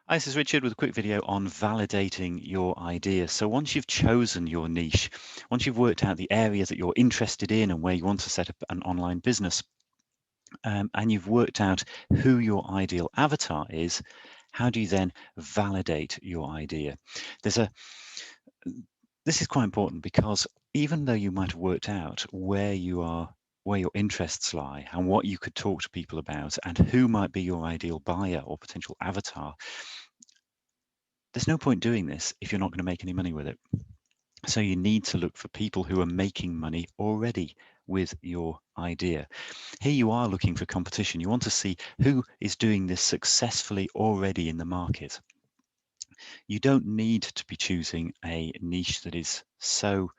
Hi, this is Richard with a quick video on validating your idea. So once you've chosen your niche, once you've worked out the area that you're interested in and where you want to set up an online business, and you've worked out who your ideal avatar is, how do you then validate your idea? This is quite important because even though you might have worked out where your interests lie and what you could talk to people about and who might be your ideal buyer or potential avatar, there's no point doing this if you're not going to make any money with it. So you need to look for people who are making money already with your idea. Here you are looking for competition. You want to see who is doing this successfully already in the market. You don't need to be choosing a niche that is so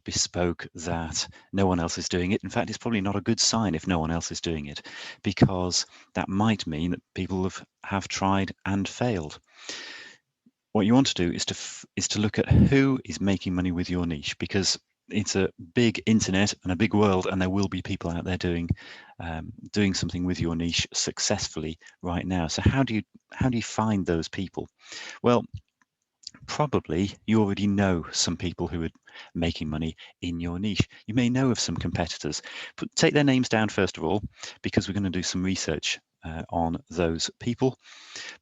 bespoke that no one else is doing it. In fact, it's probably not a good sign if no one else is doing it, because that might mean that people have tried and failed. What you want to do is to look at who is making money with your niche, because it's a big internet and a big world, and there will be people out there doing something with your niche successfully right now. So how do you find those people? Well, probably you already know some people who are making money in your niche. You may know of some competitors. Take their names down first of all, because we're going to do some research on those people.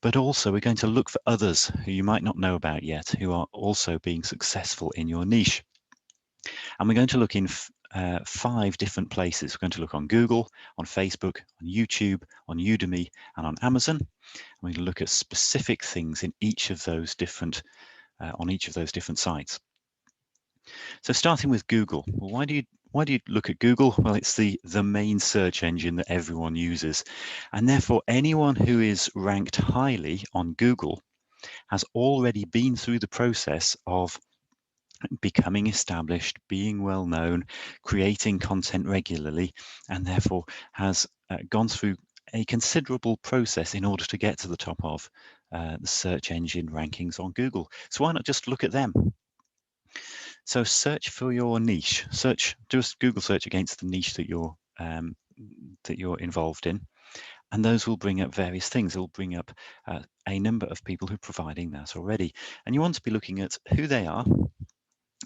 But also we're going to look for others who you might not know about yet, who are also being successful in your niche. And we're going to look in 5 different places. We're going to look on Google, on Facebook, on YouTube, on Udemy, and on Amazon. We're going to look at specific things in each of those different on each of those different sites. So starting with Google, well, why do you look at Google? Well, it's the main search engine that everyone uses, and therefore anyone who is ranked highly on Google has already been through the process of becoming established, being well known, creating content regularly, and therefore has gone through a considerable process in order to get to the top of the search engine rankings on Google. So why not just look at them? So search for your niche. Do a Google search against the niche that you're involved in, and those will bring up various things. They'll bring up a number of people who are providing that already. And you want to be looking at who they are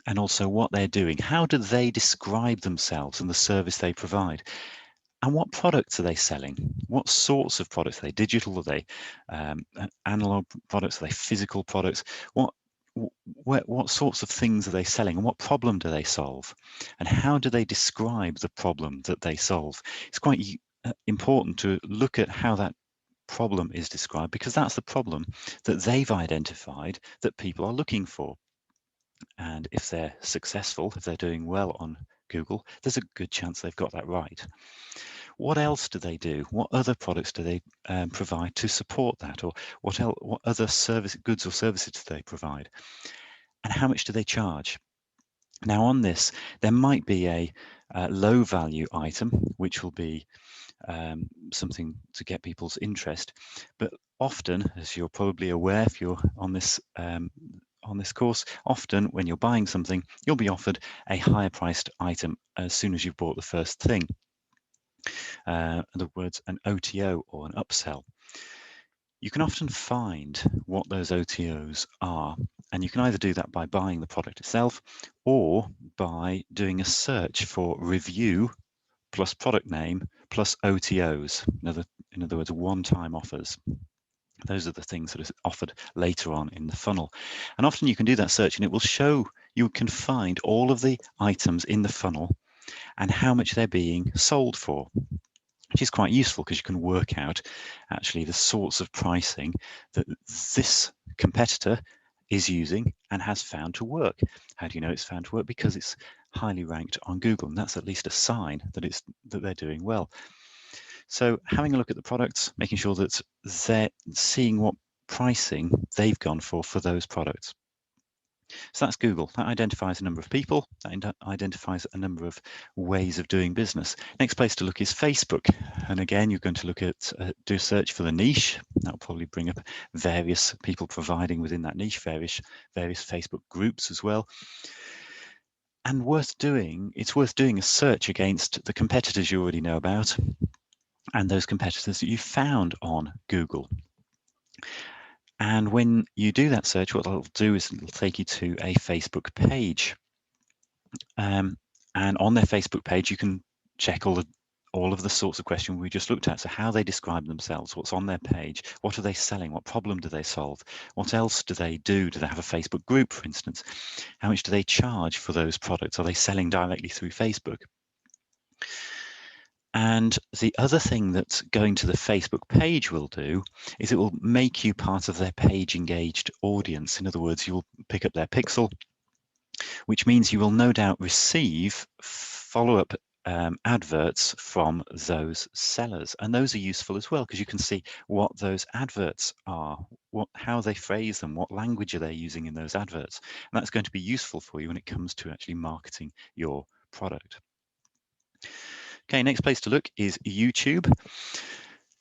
and also what they're doing. How do they describe themselves and the service they provide? And what products are they selling? What sorts of products are they? Digital? Are they analog products? Are they physical products? What sorts of things are they selling, and what problem do they solve? And how do they describe the problem that they solve? It's quite important to look at how that problem is described, because that's the problem that they've identified that people are looking for. And if they're successful, if they're doing well on Google, there's a good chance they've got that right. What else do they do? What other products do they provide to support that? Or what other goods or services do they provide? And how much do they charge? Now on this, there might be a low value item, which will be something to get people's interest. But often, as you're probably aware, if you're on this course, often when you're buying something, you'll be offered a higher priced item as soon as you've bought the first thing. In other words, an OTO or an upsell. You can often find what those OTOs are, and you can either do that by buying the product itself or by doing a search for review plus product name plus OTOs. In other words, one-time offers. Those are the things that are offered later on in the funnel. And often you can do that search and it will show, you can find all of the items in the funnel and how much they're being sold for, which is quite useful because you can work out actually the sorts of pricing that this competitor is using and has found to work. How do you know it's found to work? Because it's highly ranked on Google, and that's at least a sign that they're doing well. So having a look at the products, making sure that they're seeing what pricing they've gone for those products. So that's Google. That identifies a number of people. That identifies a number of ways of doing business. Next place to look is Facebook. And again, you're going to look at, do a search for the niche. That'll probably bring up various people providing within that niche, various Facebook groups as well. And it's worth doing a search against the competitors you already know about and those competitors that you found on Google. And when you do that search, what it'll do is it'll take you to a Facebook page. And on their Facebook page, you can check all of the sorts of questions we just looked at. So how they describe themselves, what's on their page, what are they selling, what problem do they solve, what else do they do? Do they have a Facebook group, for instance? How much do they charge for those products? Are they selling directly through Facebook? And the other thing that going to the Facebook page will do is it will make you part of their page engaged audience. In other words, you'll pick up their pixel, which means you will no doubt receive follow-up adverts from those sellers. And those are useful as well, because you can see what those adverts are, how they phrase them, what language are they using in those adverts. And that's going to be useful for you when it comes to actually marketing your product. Okay, next place to look is YouTube.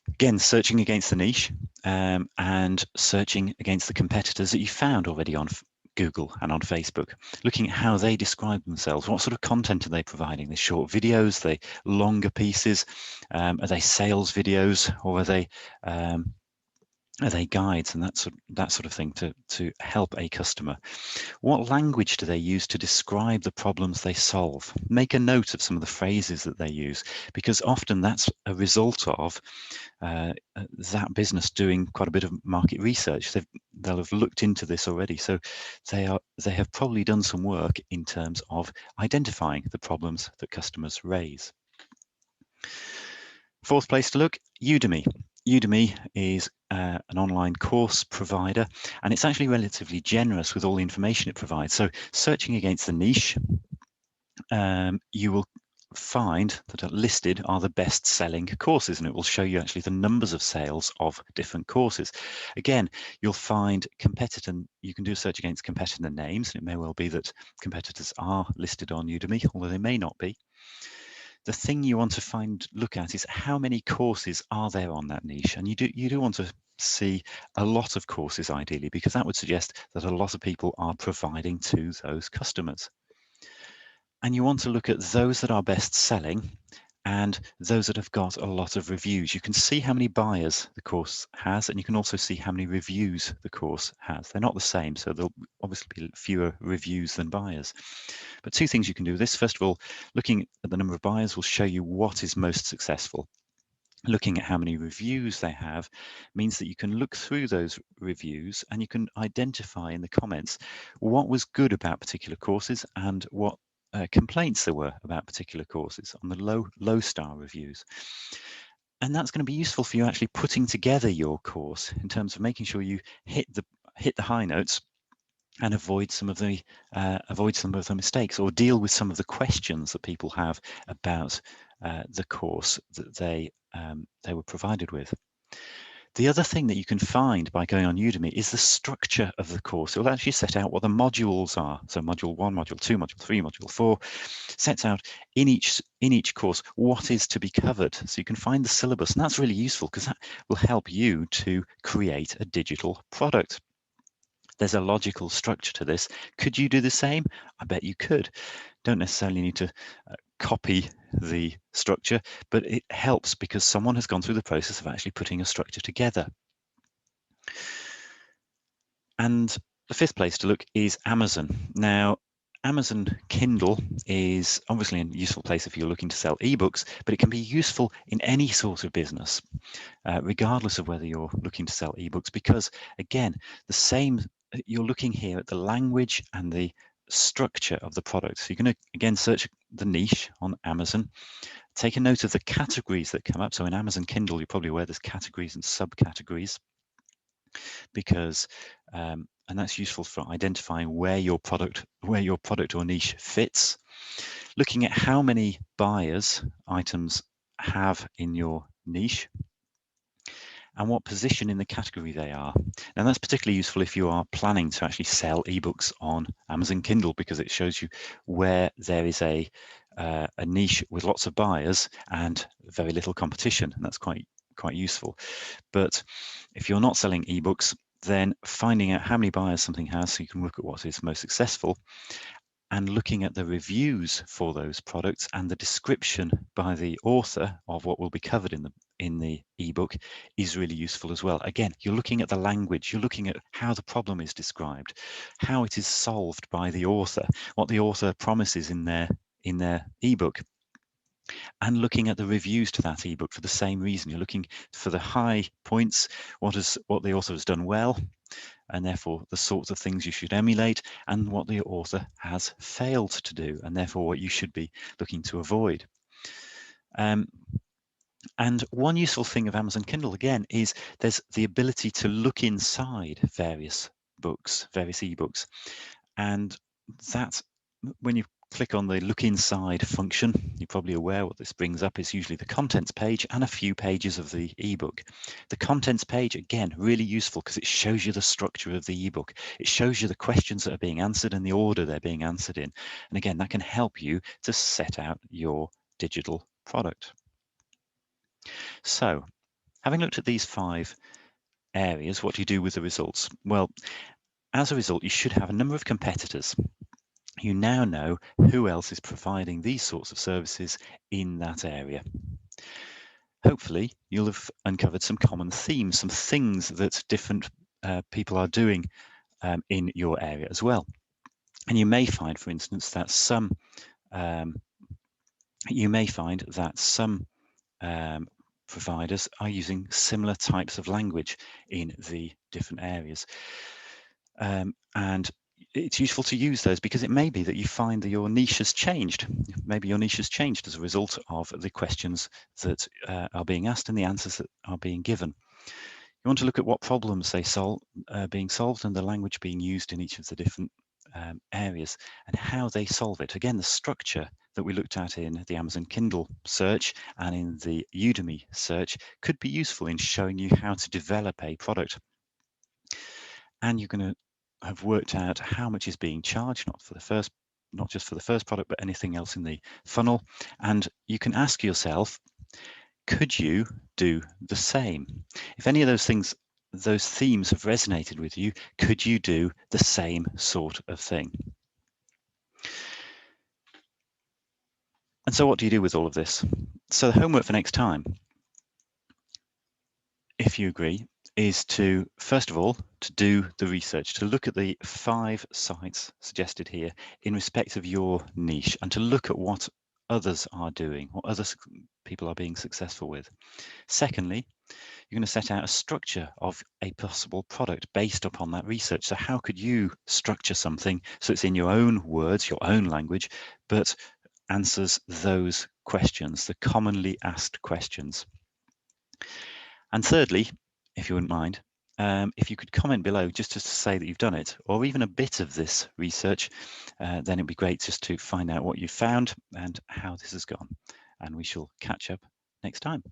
Again, searching against the niche and searching against the competitors that you found already on Google and on Facebook, looking at how they describe themselves. What sort of content are they providing? Are they short videos? Are they longer pieces? Are they sales videos, or are they guides and that sort of thing to help a customer? What language do they use to describe the problems they solve? Make a note of some of the phrases that they use, because often that's a result of that business doing quite a bit of market research. They'll have looked into this already, so they have probably done some work in terms of identifying the problems that customers raise. Fourth place to look, Udemy. Udemy is an online course provider, and it's actually relatively generous with all the information it provides. So searching against the niche, you will find that are listed are the best selling courses, and it will show you actually the numbers of sales of different courses. Again, you'll find you can do a search against competitor names, and it may well be that competitors are listed on Udemy, although they may not be. The thing you want to look at is how many courses are there on that niche, and you do want to see a lot of courses ideally, because that would suggest that a lot of people are providing to those customers. And you want to look at those that are best selling and those that have got a lot of reviews. You can see how many buyers the course has, and you can also see how many reviews the course has. They're not the same, so there'll obviously be fewer reviews than buyers. But two things you can do with this. First of all, looking at the number of buyers will show you what is most successful. Looking at how many reviews they have means that you can look through those reviews and you can identify in the comments what was good about particular courses and what complaints there were about particular courses on the low star reviews. And that's going to be useful for you actually putting together your course in terms of making sure you hit the high notes and avoid some of the mistakes, or deal with some of the questions that people have about the course that they were provided with. The other thing that you can find by going on Udemy is the structure of the course. It will actually set out what the modules are. So module 1, module 2, module 3, module 4 sets out in each course what is to be covered. So you can find the syllabus, and that's really useful because that will help you to create a digital product. There's a logical structure to this. Could you do the same? I bet you could. Don't necessarily need to copy the structure, but it helps because someone has gone through the process of actually putting a structure together. And the fifth place to look is Amazon. Now, Amazon Kindle is obviously a useful place if you're looking to sell ebooks, but it can be useful in any sort of business, regardless of whether you're looking to sell ebooks, because again, you're looking here at the language and the structure of the product. So you're going to, again, search the niche on Amazon, take a note of the categories that come up. So in Amazon Kindle, you're probably aware there's categories and subcategories, because and that's useful for identifying where your product or niche fits. Looking at how many buyers items have in your niche and what position in the category they are. Now that's particularly useful if you are planning to actually sell ebooks on Amazon Kindle, because it shows you where there is a niche with lots of buyers and very little competition, and that's quite useful. But if you're not selling ebooks, then finding out how many buyers something has, so you can look at what is most successful, and looking at the reviews for those products and the description by the author of what will be covered in in the ebook is really useful as well. Again, you're looking at the language, you're looking at how the problem is described, how it is solved by the author, what the author promises in their ebook, and looking at the reviews to that ebook for the same reason. You're looking for the high points, what the author has done well, and therefore the sorts of things you should emulate, and what the author has failed to do, and therefore what you should be looking to avoid. And one useful thing of Amazon Kindle, again, is there's the ability to look inside various books, various ebooks. And that, when you click on the look inside function, you're probably aware what this brings up is usually the contents page and a few pages of the ebook. The contents page, again, really useful because it shows you the structure of the ebook. It shows you the questions that are being answered and the order they're being answered in. And again, that can help you to set out your digital product. So, having looked at these 5 areas, what do you do with the results? Well, as a result, you should have a number of competitors. You now know who else is providing these sorts of services in that area. Hopefully, you'll have uncovered some common themes, some things that different people are doing in your area as well. And you may find, for instance, that some providers are using similar types of language in the different areas. And it's useful to use those because it may be that you find that your niche has changed. Maybe your niche has changed as a result of the questions that are being asked and the answers that are being given. You want to look at what problems they being solved and the language being used in each of the different areas and how they solve it. Again, the structure that we looked at in the Amazon Kindle search and in the Udemy search could be useful in showing you how to develop a product. And you're going to have worked out how much is being charged, not just for the first product, but anything else in the funnel. And you can ask yourself, could you do the same? If any of those themes have resonated with you, could you do the same sort of thing? And so what do you do with all of this? So the homework for next time, if you agree, is to, first of all, to do the research, to look at the 5 sites suggested here in respect of your niche and to look at what others are doing, what other people are being successful with. Secondly, you're going to set out a structure of a possible product based upon that research. So how could you structure something so it's in your own words, your own language, but answers those questions, the commonly asked questions? And thirdly, if you wouldn't mind, if you could comment below just to say that you've done it, or even a bit of this research, then it'd be great just to find out what you found and how this has gone. And we shall catch up next time.